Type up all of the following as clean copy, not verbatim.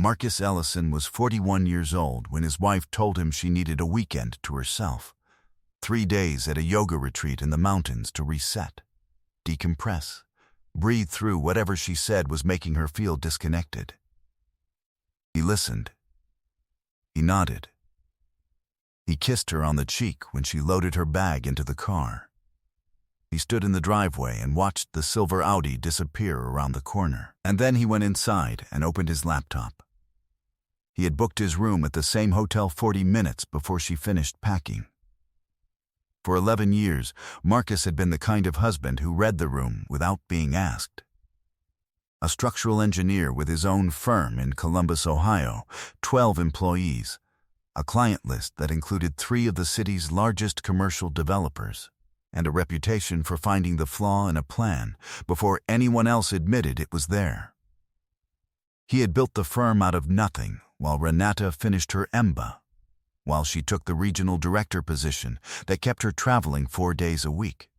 Marcus Ellison was 41 years old when his wife told him she needed a weekend to herself. 3 days at a yoga retreat in the mountains to reset, decompress, breathe through whatever she said was making her feel disconnected. He listened. He nodded. He kissed her on the cheek when she loaded her bag into the car. He stood in the driveway and watched the silver Audi disappear around the corner. And then he went inside and opened his laptop. He had booked his room at the same hotel 40 minutes before she finished packing. For 11 years, Marcus had been the kind of husband who read the room without being asked. A structural engineer with his own firm in Columbus, Ohio, 12 employees, a client list that included 3 of the city's largest commercial developers, and a reputation for finding the flaw in a plan before anyone else admitted it was there. He had built the firm out of nothing while Renata finished her MBA, while she took the regional director position that kept her traveling 4 days a week,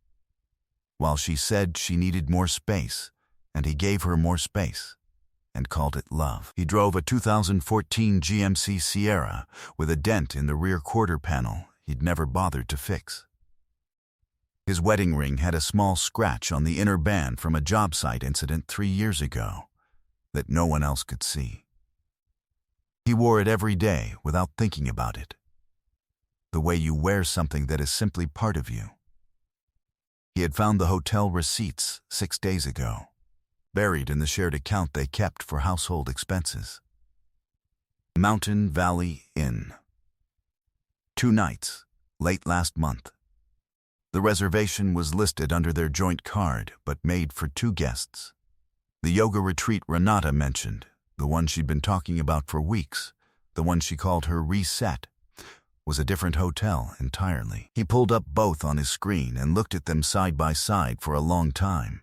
while she said she needed more space, and he gave her more space, and called it love. He drove a 2014 GMC Sierra with a dent in the rear quarter panel he'd never bothered to fix. His wedding ring had a small scratch on the inner band from a job site incident 3 years ago that no one else could see. He wore it every day without thinking about it. The way you wear something that is simply part of you. He had found the hotel receipts 6 days ago, buried in the shared account they kept for household expenses. Mountain Valley Inn. 2 nights, late last month. The reservation was listed under their joint card, but made for 2 guests. The yoga retreat Renata mentioned, the one she'd been talking about for weeks, the one she called her reset, was a different hotel entirely. He pulled up both on his screen and looked at them side by side for a long time.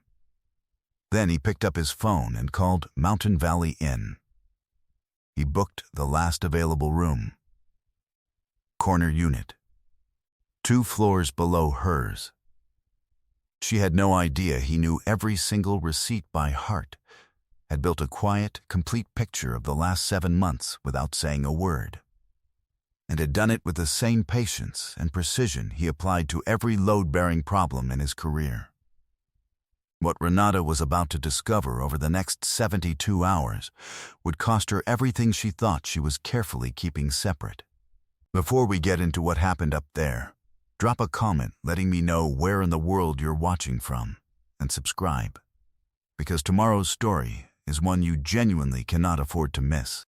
Then he picked up his phone and called Mountain Valley Inn. He booked the last available room. Corner unit. 2 floors below hers. She had no idea he knew every single receipt by heart, had built a quiet, complete picture of the last 7 months without saying a word, and had done it with the same patience and precision he applied to every load-bearing problem in his career. What Renata was about to discover over the next 72 hours would cost her everything she thought she was carefully keeping separate. Before we get into what happened up there, drop a comment letting me know where in the world you're watching from, and subscribe, because tomorrow's story is one you genuinely cannot afford to miss.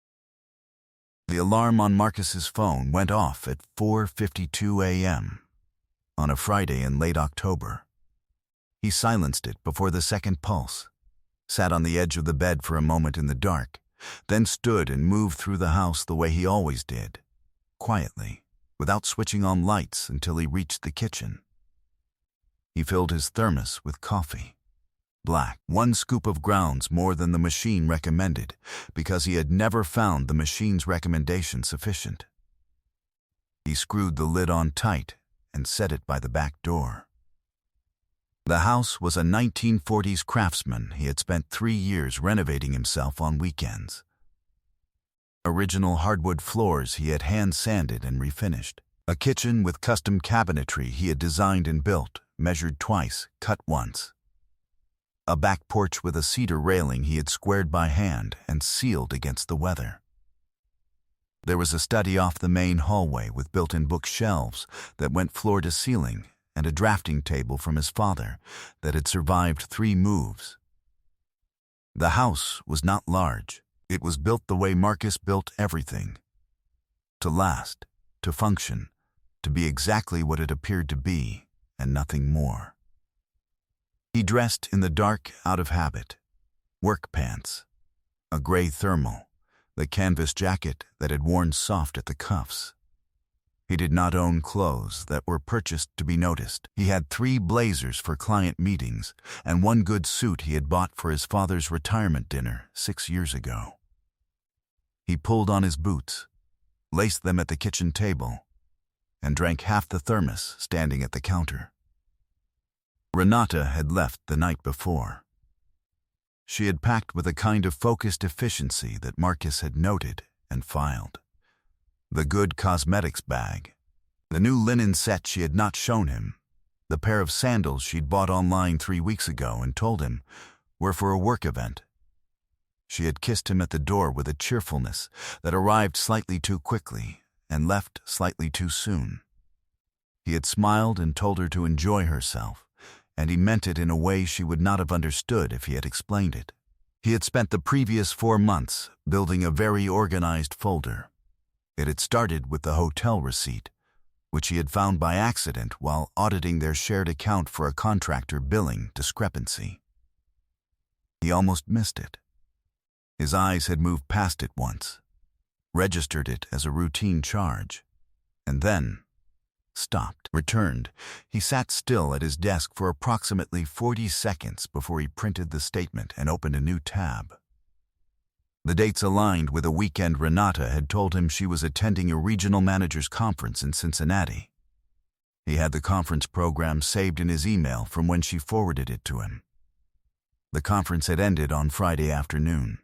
The alarm on Marcus's phone went off at 4:52 a.m. on a Friday in late October. He silenced it before the second pulse, sat on the edge of the bed for a moment in the dark, then stood and moved through the house the way he always did, quietly, without switching on lights until he reached the kitchen. He filled his thermos with coffee. Black, 1 scoop of grounds more than the machine recommended, because he had never found the machine's recommendation sufficient. He screwed the lid on tight and set it by the back door. The house was a 1940s craftsman he had spent 3 years renovating himself on weekends. Original hardwood floors he had hand-sanded and refinished. A kitchen with custom cabinetry he had designed and built, measured twice, cut once. A back porch with a cedar railing he had squared by hand and sealed against the weather. There was a study off the main hallway with built-in bookshelves that went floor to ceiling, and a drafting table from his father that had survived 3 moves. The house was not large. It was built the way Marcus built everything. To last, to function, to be exactly what it appeared to be, and nothing more. He dressed in the dark out of habit, work pants, a gray thermal, the canvas jacket that had worn soft at the cuffs. He did not own clothes that were purchased to be noticed. He had 3 blazers for client meetings and 1 good suit he had bought for his father's retirement dinner 6 years ago. He pulled on his boots, laced them at the kitchen table, and drank half the thermos standing at the counter. Renata had left the night before. She had packed with a kind of focused efficiency that Marcus had noted and filed. The good cosmetics bag, the new linen set she had not shown him, the pair of sandals she'd bought online 3 weeks ago and told him were for a work event. She had kissed him at the door with a cheerfulness that arrived slightly too quickly and left slightly too soon. He had smiled and told her to enjoy herself, and he meant it in a way she would not have understood if he had explained it. He had spent the previous 4 months building a very organized folder. It had started with the hotel receipt, which he had found by accident while auditing their shared account for a contractor billing discrepancy. He almost missed it. His eyes had moved past it once, registered it as a routine charge, and then stopped. Returned, he sat still at his desk for approximately 40 seconds before he printed the statement and opened a new tab. The dates aligned with a weekend Renata had told him she was attending a regional managers conference in Cincinnati. He had the conference program saved in his email from when she forwarded it to him. The conference had ended on Friday afternoon.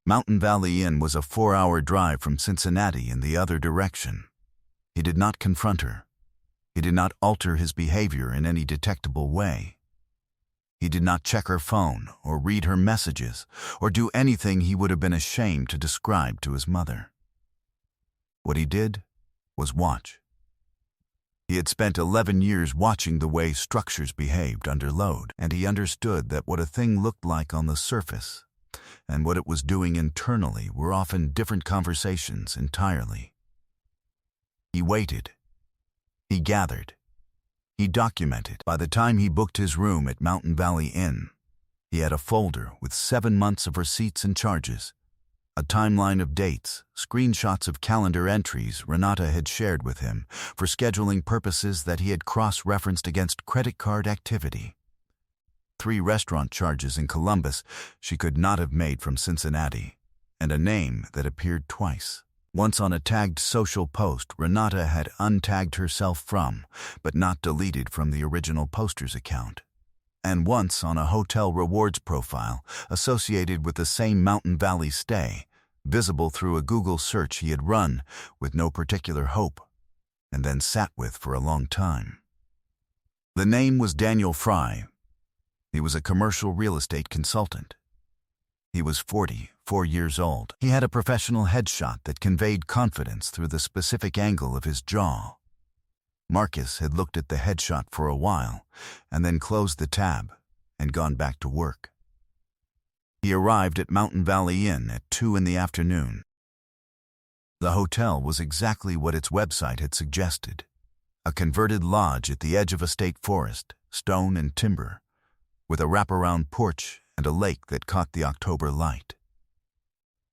Mountain Valley Inn was a 4-hour drive from Cincinnati in the other direction. He did not confront her. He did not alter his behavior in any detectable way. He did not check her phone or read her messages or do anything he would have been ashamed to describe to his mother. What he did was watch. He had spent 11 years watching the way structures behaved under load, and he understood that what a thing looked like on the surface and what it was doing internally were often different conversations entirely. He waited. He gathered. He documented. By the time he booked his room at Mountain Valley Inn, he had a folder with 7 months of receipts and charges, a timeline of dates, screenshots of calendar entries Renata had shared with him for scheduling purposes that he had cross-referenced against credit card activity. 3 restaurant charges in Columbus she could not have made from Cincinnati, and a name that appeared twice. Once on a tagged social post Renata had untagged herself from, but not deleted from the original poster's account. And once on a hotel rewards profile associated with the same Mountain Valley stay, visible through a Google search he had run with no particular hope, and then sat with for a long time. The name was Daniel Fry. He was a commercial real estate consultant. He was 44 years old. He had a professional headshot that conveyed confidence through the specific angle of his jaw. Marcus had looked at the headshot for a while and then closed the tab and gone back to work. He arrived at Mountain Valley Inn at 2 in the afternoon. The hotel was exactly what its website had suggested, a converted lodge at the edge of a state forest, stone and timber, with a wraparound porch and a lake that caught the October light.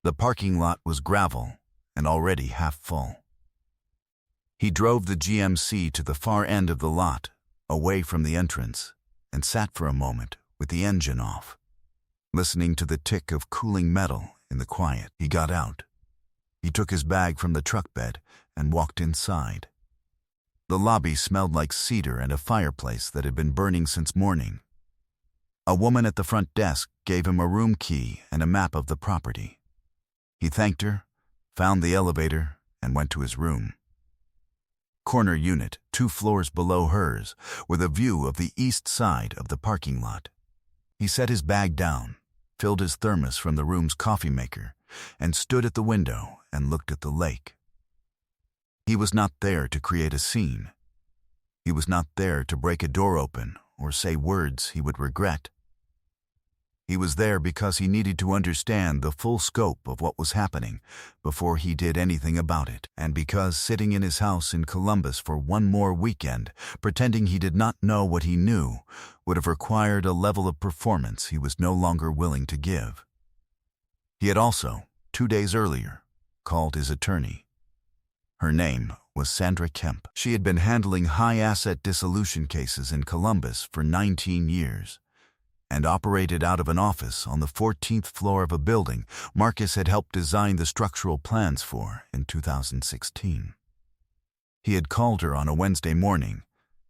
The parking lot was gravel and already half full. He drove the GMC to the far end of the lot, away from the entrance, and sat for a moment with the engine off, listening to the tick of cooling metal in the quiet. He got out. He took his bag from the truck bed and walked inside. The lobby smelled like cedar and a fireplace that had been burning since morning. A woman at the front desk gave him a room key and a map of the property. He thanked her, found the elevator, and went to his room. Corner unit, 2 floors below hers, with a view of the east side of the parking lot. He set his bag down, filled his thermos from the room's coffee maker, and stood at the window and looked at the lake. He was not there to create a scene. He was not there to break a door open or say words he would regret. He was there because he needed to understand the full scope of what was happening before he did anything about it, and because sitting in his house in Columbus for one more weekend, pretending he did not know what he knew, would have required a level of performance he was no longer willing to give. He had also, 2 days earlier, called his attorney. Her name was Sandra Kemp. She had been handling high-asset dissolution cases in Columbus for 19 years and operated out of an office on the 14th floor of a building Marcus had helped design the structural plans for in 2016. He had called her on a Wednesday morning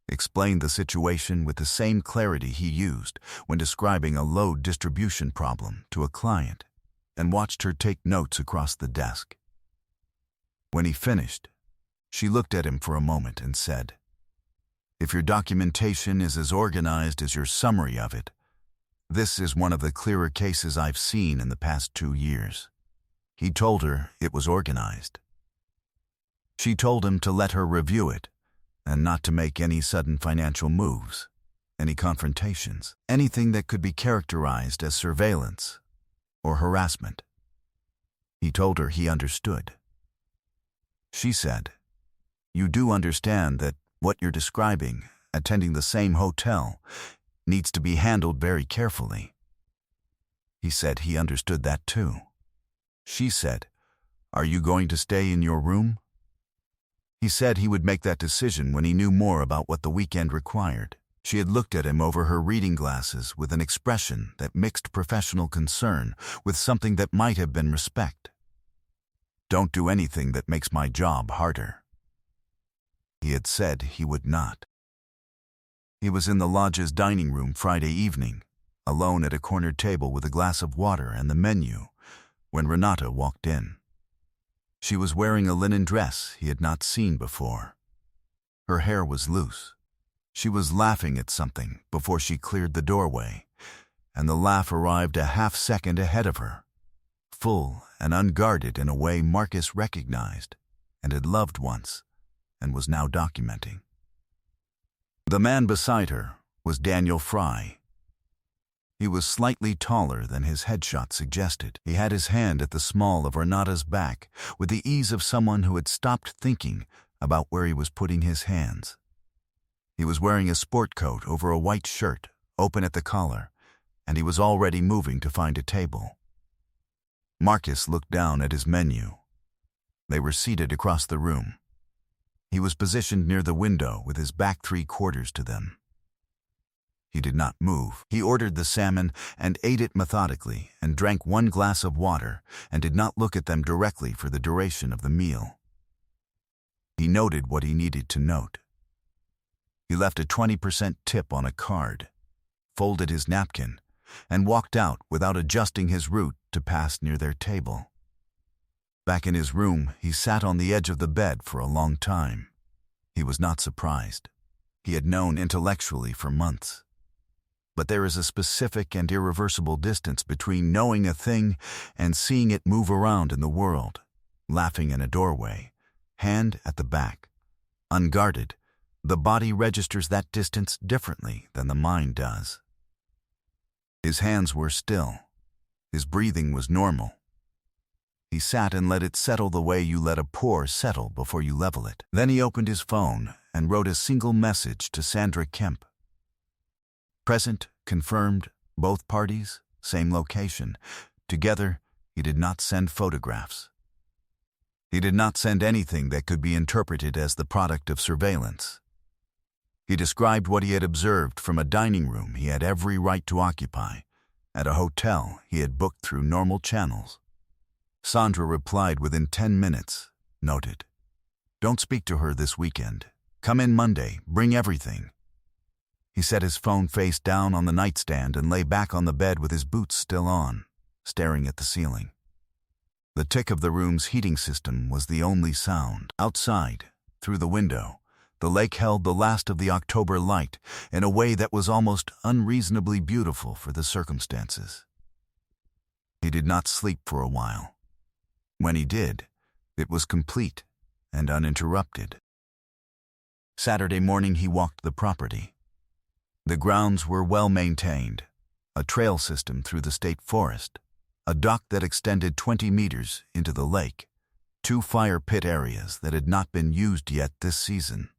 explained the situation with the same clarity he used when describing a load distribution problem to a client, and watched her take notes across the desk. When he finished, she looked at him for a moment and said, "If your documentation is as organized as your summary of it, this is one of the clearer cases I've seen in the past 2 years." He told her it was organized. She told him to let her review it and not to make any sudden financial moves, any confrontations, anything that could be characterized as surveillance or harassment. He told her he understood. She said, "You do understand that what you're describing, attending the same hotel, needs to be handled very carefully." He said he understood that too. She said, "Are you going to stay in your room?" He said he would make that decision when he knew more about what the weekend required. She had looked at him over her reading glasses with an expression that mixed professional concern with something that might have been respect. "Don't do anything that makes my job harder." He had said he would not. He was in the lodge's dining room Friday evening, alone at a corner table with a glass of water and the menu, when Renata walked in. She was wearing a linen dress he had not seen before. Her hair was loose. She was laughing at something before she cleared the doorway, and the laugh arrived a half-second ahead of her, full and unguarded in a way Marcus recognized and had loved once and was now documenting. The man beside her was Daniel Fry. He was slightly taller than his headshot suggested. He had his hand at the small of Renata's back with the ease of someone who had stopped thinking about where he was putting his hands. He was wearing a sport coat over a white shirt, open at the collar, and he was already moving to find a table. Marcus looked down at his menu. They were seated across the room. He was positioned near the window with his back 3/4 to them. He did not move. He ordered the salmon and ate it methodically and drank 1 glass of water and did not look at them directly for the duration of the meal. He noted what he needed to note. He left a 20% tip on a card, folded his napkin, and walked out without adjusting his route to pass near their table. Back in his room, he sat on the edge of the bed for a long time. He was not surprised. He had known intellectually for months. But there is a specific and irreversible distance between knowing a thing and seeing it move around in the world, laughing in a doorway, hand at the back. Unguarded, the body registers that distance differently than the mind does. His hands were still. His breathing was normal. He sat and let it settle the way you let a pour settle before you level it. Then he opened his phone and wrote a single message to Sandra Kemp. Present, confirmed, both parties, same location. Together, he did not send photographs. He did not send anything that could be interpreted as the product of surveillance. He described what he had observed from a dining room he had every right to occupy, at a hotel he had booked through normal channels. Sandra replied within 10 minutes, noted, "Don't speak to her this weekend. Come in Monday, bring everything." He set his phone face down on the nightstand and lay back on the bed with his boots still on, staring at the ceiling. The tick of the room's heating system was the only sound. Outside, through the window, the lake held the last of the October light in a way that was almost unreasonably beautiful for the circumstances. He did not sleep for a while. When he did, it was complete and uninterrupted. Saturday morning he walked the property. The grounds were well maintained, a trail system through the state forest, a dock that extended 20 meters into the lake, 2 fire pit areas that had not been used yet this season.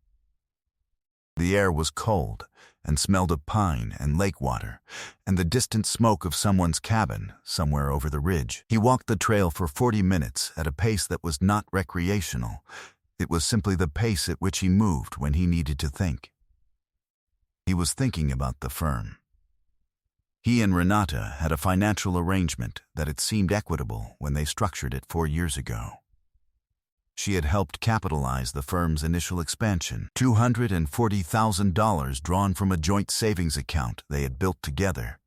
The air was cold and smelled of pine and lake water and the distant smoke of someone's cabin somewhere over the ridge. He walked the trail for 40 minutes at a pace that was not recreational. It was simply the pace at which he moved when he needed to think. He was thinking about the firm. He and Renata had a financial arrangement that had seemed equitable when they structured it 4 years ago. She had helped capitalize the firm's initial expansion, $240,000 drawn from a joint savings account they had built together,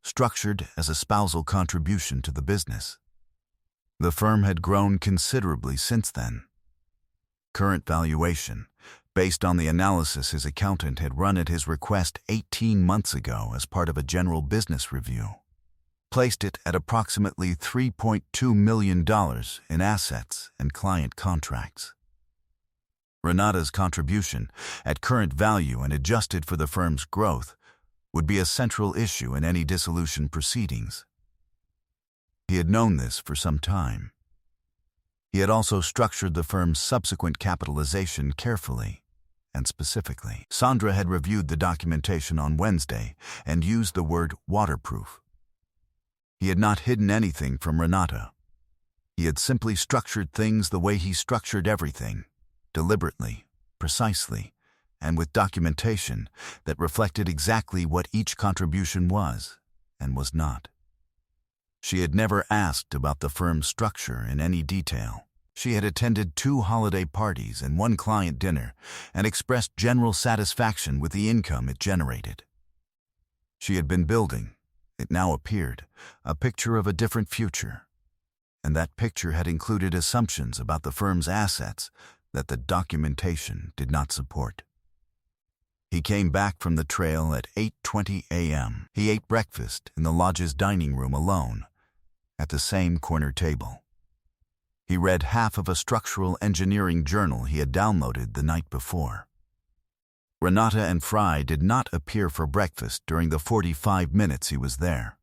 structured as a spousal contribution to the business. The firm had grown considerably since then. Current valuation, based on the analysis his accountant had run at his request 18 months ago as part of a general business review, placed it at approximately $3.2 million in assets and client contracts. Renata's contribution, at current value and adjusted for the firm's growth, would be a central issue in any dissolution proceedings. He had known this for some time. He had also structured the firm's subsequent capitalization carefully and specifically. Sandra had reviewed the documentation on Wednesday and used the word waterproof. He had not hidden anything from Renata. He had simply structured things the way he structured everything, deliberately, precisely, and with documentation that reflected exactly what each contribution was and was not. She had never asked about the firm's structure in any detail. She had attended 2 holiday parties and 1 client dinner and expressed general satisfaction with the income it generated. She had been building, it now appeared, a picture of a different future, and that picture had included assumptions about the firm's assets that the documentation did not support. He came back from the trail at 8:20 a.m. He ate breakfast in the lodge's dining room alone, at the same corner table. He read half of a structural engineering journal he had downloaded the night before. Renata and Fry did not appear for breakfast during the 45 minutes he was there.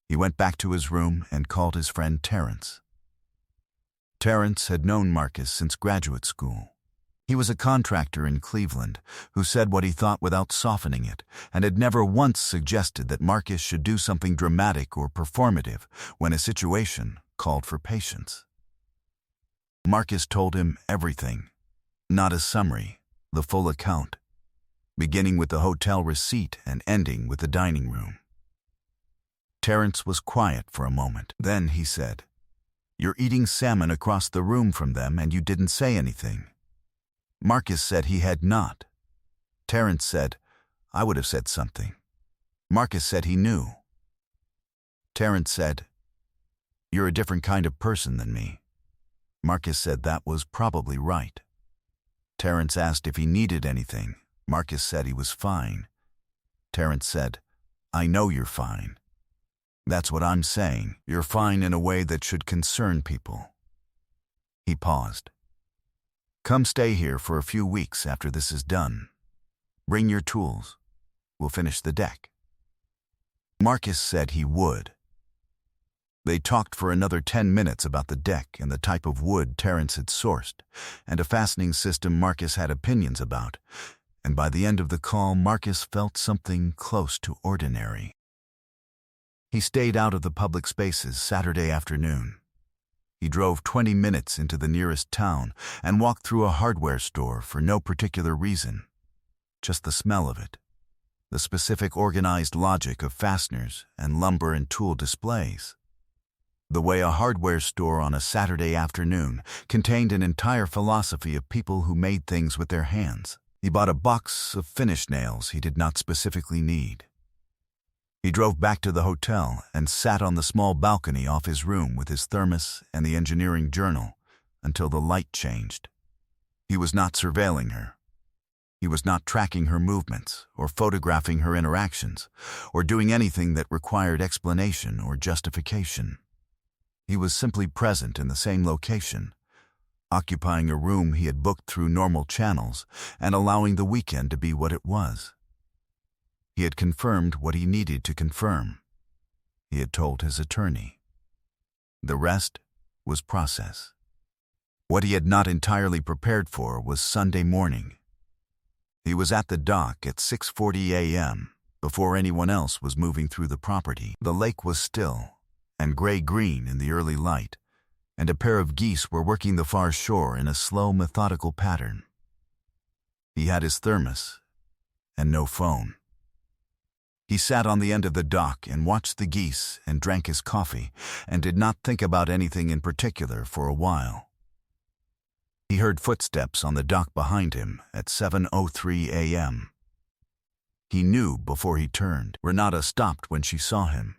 He went back to his room and called his friend Terence. Terence had known Marcus since graduate school. He was a contractor in Cleveland who said what he thought without softening it, and had never once suggested that Marcus should do something dramatic or performative when a situation called for patience. Marcus told him everything, not a summary, the full account, beginning with the hotel receipt and ending with the dining room. Terence was quiet for a moment. Then he said, "You're eating salmon across the room from them and you didn't say anything." Marcus said he had not. Terence said, "I would have said something." Marcus said he knew. Terence said, "You're a different kind of person than me." Marcus said that was probably right. Terence asked if he needed anything. Marcus said he was fine. Terence said, "I know you're fine. That's what I'm saying. You're fine in a way that should concern people." He paused. "Come stay here for a few weeks after this is done. Bring your tools. We'll finish the deck." Marcus said he would. They talked for another 10 minutes about the deck and the type of wood Terence had sourced, and a fastening system Marcus had opinions about, and by the end of the call Marcus felt something close to ordinary. He stayed out of the public spaces Saturday afternoon. He drove 20 minutes into the nearest town and walked through a hardware store for no particular reason, just the smell of it, the specific organized logic of fasteners and lumber and tool displays. The way a hardware store on a Saturday afternoon contained an entire philosophy of people who made things with their hands. He bought a box of finish nails he did not specifically need. He drove back to the hotel and sat on the small balcony off his room with his thermos and the engineering journal until the light changed. He was not surveilling her. He was not tracking her movements or photographing her interactions or doing anything that required explanation or justification. He was simply present in the same location, occupying a room he had booked through normal channels and allowing the weekend to be what it was. He had confirmed what he needed to confirm. He had told his attorney. The rest was process. What he had not entirely prepared for was Sunday morning. He was at the dock at 6:40 a.m. before anyone else was moving through the property. The lake was still and gray-green in the early light, and a pair of geese were working the far shore in a slow, methodical pattern. He had his thermos and no phone. He sat on the end of the dock and watched the geese and drank his coffee and did not think about anything in particular for a while. He heard footsteps on the dock behind him at 7:03 a.m. He knew before he turned. Renata stopped when she saw him.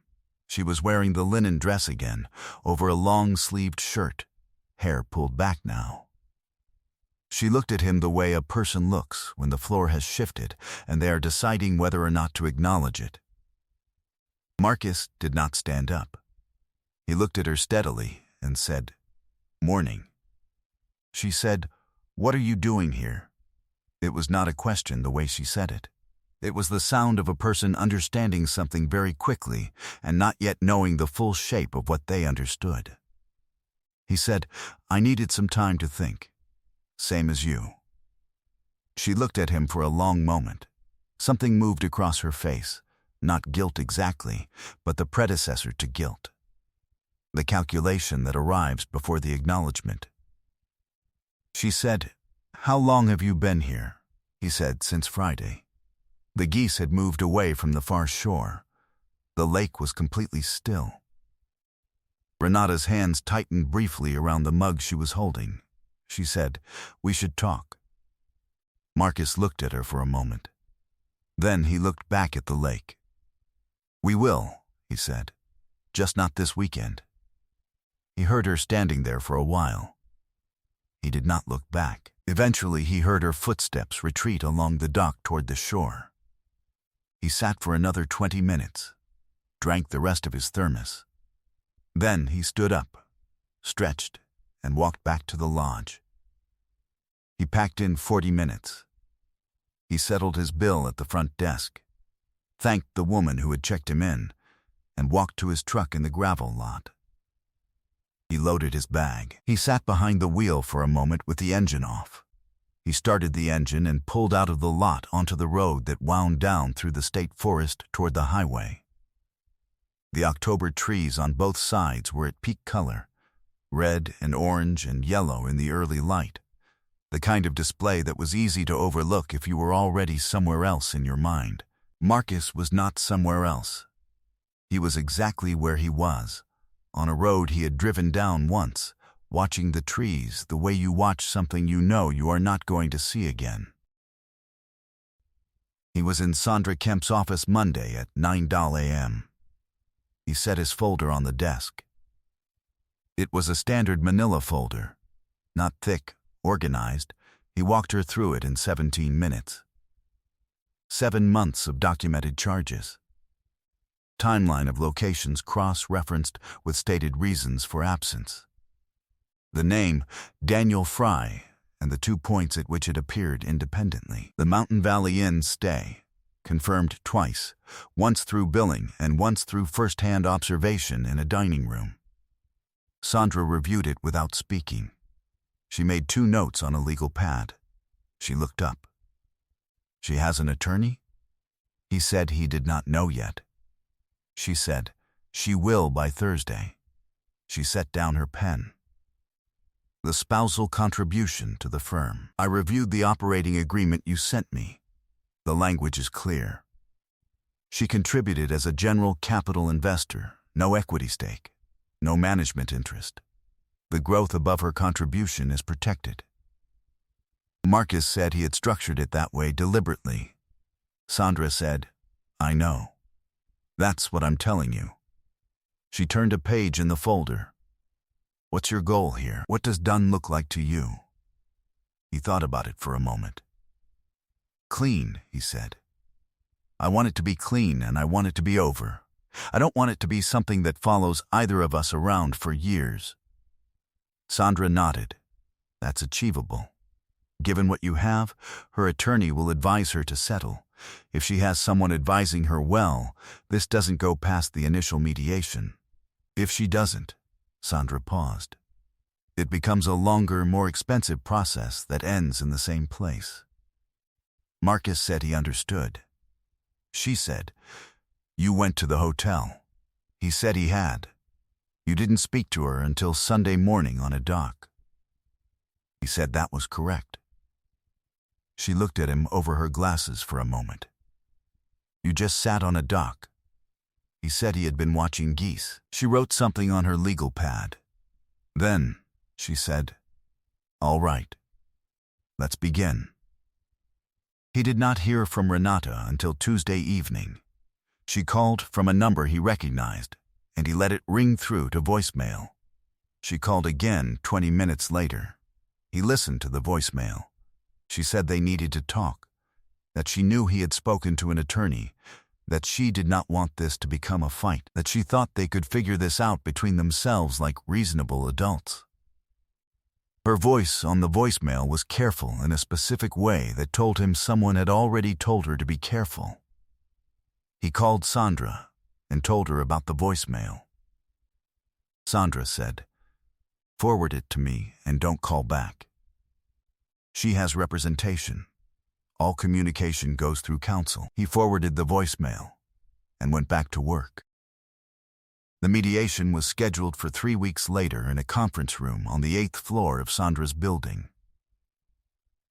She was wearing the linen dress again, over a long-sleeved shirt, hair pulled back now. She looked at him the way a person looks when the floor has shifted and they are deciding whether or not to acknowledge it. Marcus did not stand up. He looked at her steadily and said, "Morning." She said, "What are you doing here?" It was not a question the way she said it. It was the sound of a person understanding something very quickly and not yet knowing the full shape of what they understood. He said, "I needed some time to think. Same as you." She looked at him for a long moment. Something moved across her face, not guilt exactly, but the predecessor to guilt. The calculation that arrives before the acknowledgement. She said, "How long have you been here?" He said, "Since Friday." The geese had moved away from the far shore. The lake was completely still. Renata's hands tightened briefly around the mug she was holding. She said, "We should talk." Marcus looked at her for a moment. Then he looked back at the lake. "We will," he said, "just not this weekend." He heard her standing there for a while. He did not look back. Eventually he heard her footsteps retreat along the dock toward the shore. He sat for another 20 minutes, drank the rest of his thermos. Then he stood up, stretched, and walked back to the lodge. He packed in 40 minutes. He settled his bill at the front desk, thanked the woman who had checked him in, and walked to his truck in the gravel lot. He loaded his bag. He sat behind the wheel for a moment with the engine off. He started the engine and pulled out of the lot onto the road that wound down through the state forest toward the highway. The October trees on both sides were at peak color, red and orange and yellow in the early light, the kind of display that was easy to overlook if you were already somewhere else in your mind. Marcus was not somewhere else. He was exactly where he was, on a road he had driven down once, watching the trees the way you watch something you know you are not going to see again. He was in Sandra Kemp's office Monday at 9 a.m. He set his folder on the desk. It was a standard manila folder, not thick, organized. He walked her through it in 17 minutes. 7 months of documented charges. Timeline of locations cross-referenced with stated reasons for absence. The name, Daniel Fry, and the 2 points at which it appeared independently. The Mountain Valley Inn stay, confirmed twice, once through billing and once through first-hand observation in a dining room. Sandra reviewed it without speaking. She made 2 notes on a legal pad. She looked up. "She has an attorney?" He said he did not know yet. She said, "She will by Thursday." She set down her pen. "The spousal contribution to the firm. I reviewed the operating agreement you sent me. The language is clear. She contributed as a general capital investor, no equity stake, no management interest. The growth above her contribution is protected." Marcus said he had structured it that way deliberately. Sandra said, "I know. That's what I'm telling you." She turned a page in the folder. "What's your goal here? What does done look like to you?" He thought about it for a moment. "Clean," he said. "I want it to be clean and I want it to be over. I don't want it to be something that follows either of us around for years." Sandra nodded. "That's achievable. Given what you have, her attorney will advise her to settle. If she has someone advising her well, this doesn't go past the initial mediation. If she doesn't," Sandra paused, "it becomes a longer, more expensive process that ends in the same place." Marcus said he understood. She said, "You went to the hotel." He said he had. "You didn't speak to her until Sunday morning on a dock." He said that was correct. She looked at him over her glasses for a moment. "You just sat on a dock." He said he had been watching geese. She wrote something on her legal pad. "Then," she said, All right. Let's begin. He did not hear from Renata until Tuesday evening. She called from a number he recognized, and he let it ring through to voicemail. She called again 20 minutes later. He listened to the voicemail. She said they needed to talk, that she knew he had spoken to an attorney, that she did not want this to become a fight, that she thought they could figure this out between themselves like reasonable adults. Her voice on the voicemail was careful in a specific way that told him someone had already told her to be careful. He called Sandra and told her about the voicemail. Sandra said, "Forward it to me and don't call back." She has representation. All communication goes through counsel. He forwarded the voicemail and went back to work. The mediation was scheduled for 3 weeks later in a conference room on the 8th floor of Sandra's building.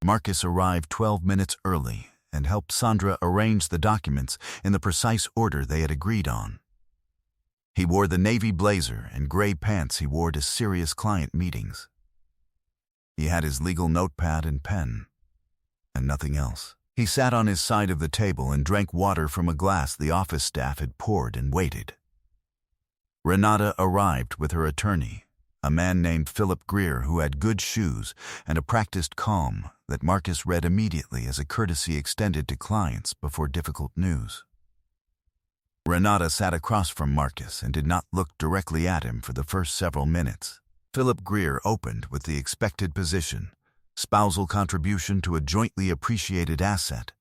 Marcus arrived 12 minutes early and helped Sandra arrange the documents in the precise order they had agreed on. He wore the navy blazer and gray pants he wore to serious client meetings. He had his legal notepad and pen, and nothing else. He sat on his side of the table and drank water from a glass the office staff had poured and waited. Renata arrived with her attorney, a man named Philip Greer who had good shoes and a practiced calm that Marcus read immediately as a courtesy extended to clients before difficult news. Renata sat across from Marcus and did not look directly at him for the first several minutes. Philip Greer opened with the expected position: spousal contribution to a jointly appreciated asset,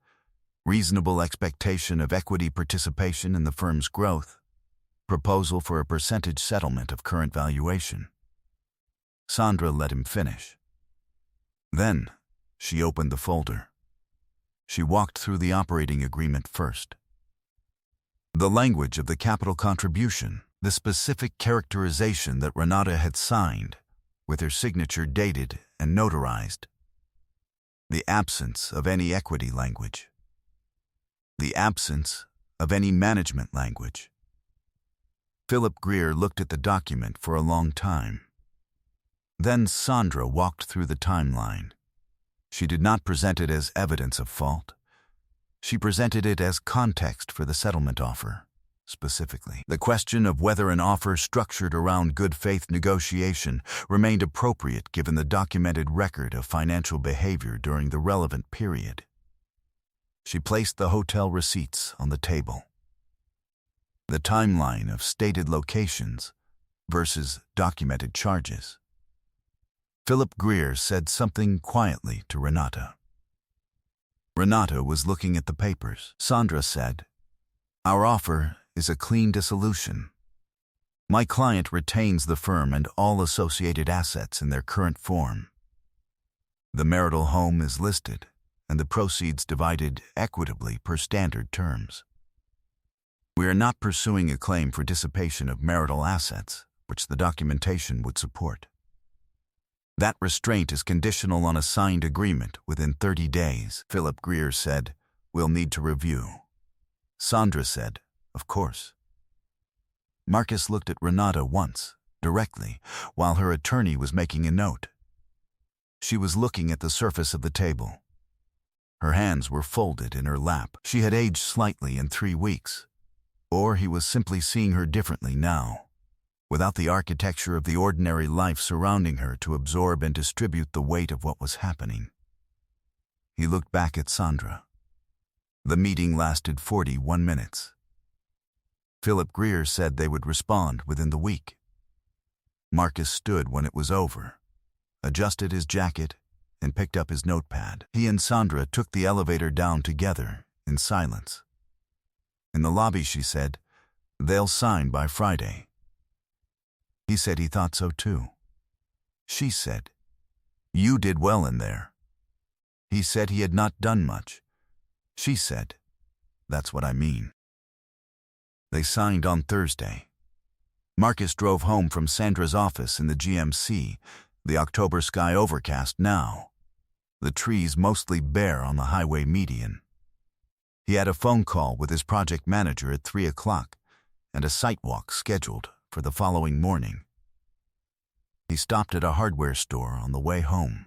reasonable expectation of equity participation in the firm's growth, proposal for a percentage settlement of current valuation. Sandra let him finish. Then, she opened the folder. She walked through the operating agreement first. The language of the capital contribution, the specific characterization that Renata had signed, with her signature dated and notarized. The absence of any equity language. The absence of any management language. Philip Greer looked at the document for a long time. Then Sandra walked through the timeline. She did not present it as evidence of fault. She presented it as context for the settlement offer, specifically. The question of whether an offer structured around good faith negotiation remained appropriate given the documented record of financial behavior during the relevant period. She placed the hotel receipts on the table. The timeline of stated locations versus documented charges. Philip Greer said something quietly to Renata. Renata was looking at the papers. Sandra said, "Our offer is a clean dissolution. My client retains the firm and all associated assets in their current form. The marital home is listed, and the proceeds divided equitably per standard terms. We are not pursuing a claim for dissipation of marital assets, which the documentation would support. That restraint is conditional on a signed agreement within 30 days. Philip Greer said, "We'll need to review." Sandra said, "Of course." Marcus looked at Renata once, directly, while her attorney was making a note. She was looking at the surface of the table. Her hands were folded in her lap. She had aged slightly in 3 weeks. Or he was simply seeing her differently now, without the architecture of the ordinary life surrounding her to absorb and distribute the weight of what was happening. He looked back at Sandra. The meeting lasted 41 minutes. Philip Greer said they would respond within the week. Marcus stood when it was over, adjusted his jacket, and picked up his notepad. He and Sandra took the elevator down together, in silence. In the lobby, she said, "They'll sign by Friday." He said he thought so too. She said, "You did well in there." He said he had not done much. She said, "That's what I mean." They signed on Thursday. Marcus drove home from Sandra's office in the GMC, the October sky overcast now, the trees mostly bare on the highway median. He had a phone call with his project manager at 3 o'clock and a site walk scheduled for the following morning. He stopped at a hardware store on the way home.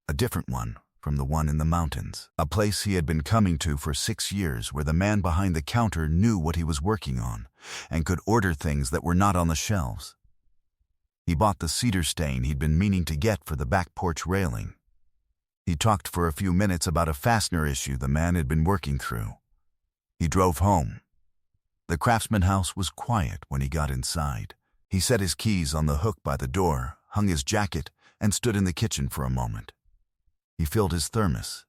A different one from the one in the mountains. A place he had been coming to for 6 years, where the man behind the counter knew what he was working on and could order things that were not on the shelves. He bought the cedar stain he'd been meaning to get for the back porch railing. He talked for a few minutes about a fastener issue the man had been working through. He drove home. The Craftsman house was quiet when he got inside. He set his keys on the hook by the door, hung his jacket, and stood in the kitchen for a moment. He filled his thermos.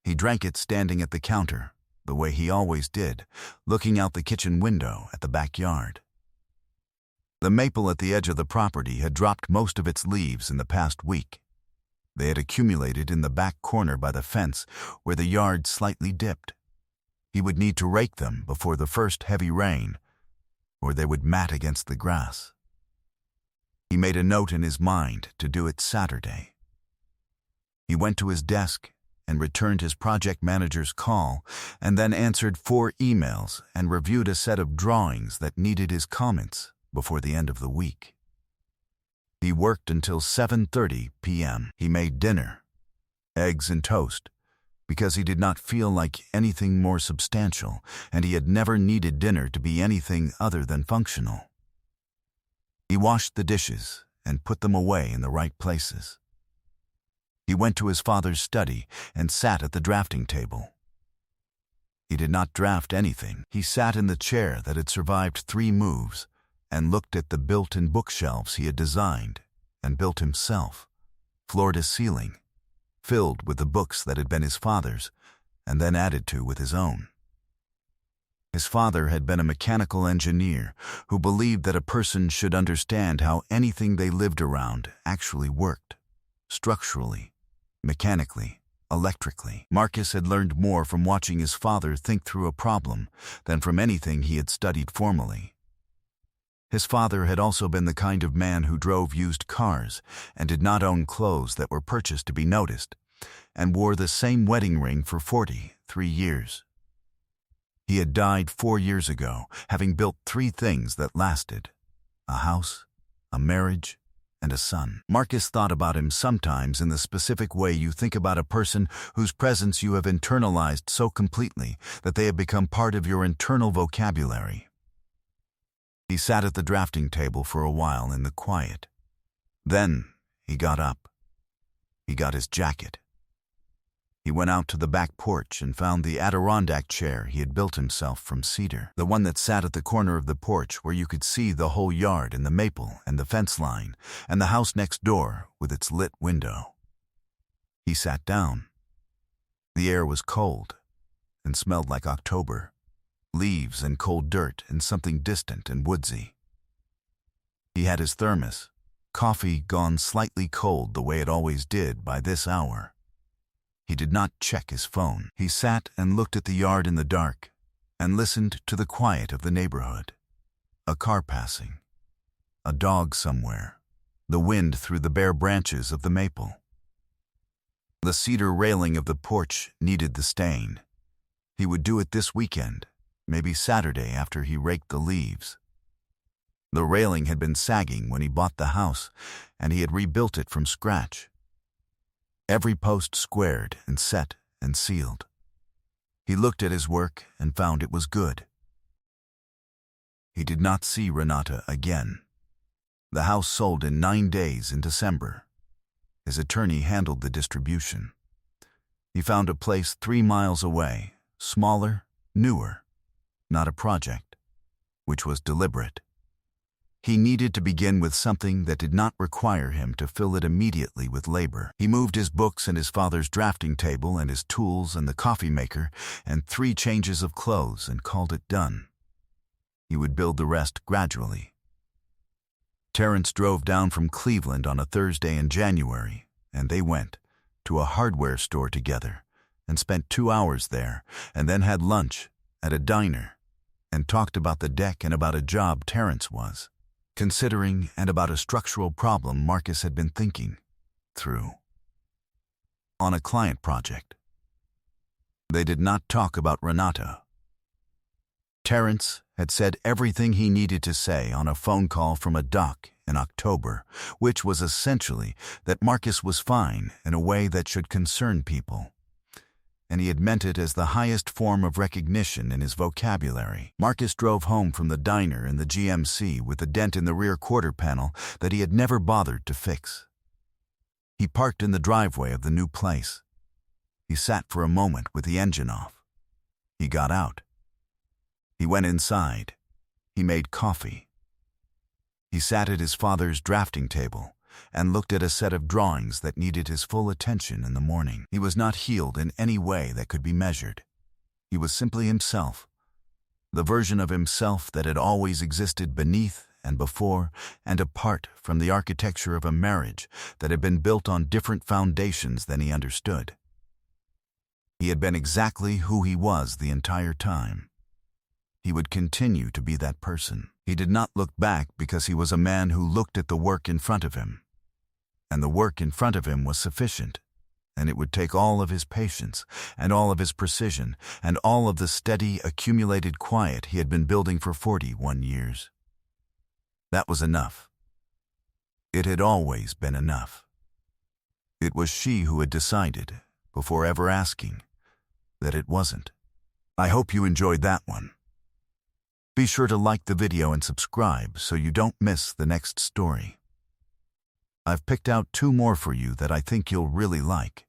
He drank it standing at the counter, the way he always did, looking out the kitchen window at the backyard. The maple at the edge of the property had dropped most of its leaves in the past week. They had accumulated in the back corner by the fence where the yard slightly dipped. He would need to rake them before the first heavy rain, or they would mat against the grass. He made a note in his mind to do it Saturday. He went to his desk and returned his project manager's call, and then answered 4 emails and reviewed a set of drawings that needed his comments before the end of the week. He worked until 7:30 p.m. He made dinner, eggs and toast, because he did not feel like anything more substantial, and he had never needed dinner to be anything other than functional. He washed the dishes and put them away in the right places. He went to his father's study and sat at the drafting table. He did not draft anything. He sat in the chair that had survived 3 moves and looked at the built-in bookshelves he had designed and built himself, floor to ceiling, filled with the books that had been his father's and then added to with his own. His father had been a mechanical engineer who believed that a person should understand how anything they lived around actually worked, structurally, mechanically, electrically. Marcus had learned more from watching his father think through a problem than from anything he had studied formally. His father had also been the kind of man who drove used cars and did not own clothes that were purchased to be noticed, and wore the same wedding ring for 43 years. He had died 4 years ago, having built 3 things that lasted: a house, a marriage, and a son. Marcus thought about him sometimes in the specific way you think about a person whose presence you have internalized so completely that they have become part of your internal vocabulary. He sat at the drafting table for a while in the quiet. Then he got up. He got his jacket. He went out to the back porch and found the Adirondack chair he had built himself from cedar, the one that sat at the corner of the porch where you could see the whole yard and the maple and the fence line and the house next door with its lit window. He sat down. The air was cold and smelled like October. Leaves and cold dirt and something distant and woodsy. He had his thermos, coffee gone slightly cold the way it always did by this hour. He did not check his phone. He sat and looked at the yard in the dark and listened to the quiet of the neighborhood. A car passing, a dog somewhere, the wind through the bare branches of the maple. The cedar railing of the porch needed the stain. He would do it this weekend. Maybe Saturday after he raked the leaves. The railing had been sagging when he bought the house, and he had rebuilt it from scratch. Every post squared and set and sealed. He looked at his work and found it was good. He did not see Renata again. The house sold in 9 days in December. His attorney handled the distribution. He found a place 3 miles away, smaller, newer. Not a project, which was deliberate. He needed to begin with something that did not require him to fill it immediately with labor. He moved his books and his father's drafting table and his tools and the coffee maker and 3 changes of clothes and called it done. He would build the rest gradually. Terrence drove down from Cleveland on a Thursday in January, and they went to a hardware store together and spent 2 hours there, and then had lunch at a diner and talked about the deck and about a job Terrence was considering and about a structural problem Marcus had been thinking through on a client project. They did not talk about Renata. Terrence had said everything he needed to say on a phone call from a dock in October, which was essentially that Marcus was fine in a way that should concern people. And he had meant it as the highest form of recognition in his vocabulary. Marcus drove home from the diner in the GMC with a dent in the rear quarter panel that he had never bothered to fix. He parked in the driveway of the new place. He sat for a moment with the engine off. He got out. He went inside. He made coffee. He sat at his father's drafting table and looked at a set of drawings that needed his full attention in the morning. He was not healed in any way that could be measured. He was simply himself, the version of himself that had always existed beneath and before and apart from the architecture of a marriage that had been built on different foundations than he understood. He had been exactly who he was the entire time. He would continue to be that person. He did not look back because he was a man who looked at the work in front of him. And the work in front of him was sufficient, and it would take all of his patience, and all of his precision, and all of the steady, accumulated quiet he had been building for 41 years. That was enough. It had always been enough. It was she who had decided, before ever asking, that it wasn't. I hope you enjoyed that one. Be sure to like the video and subscribe so you don't miss the next story. I've picked out 2 more for you that I think you'll really like.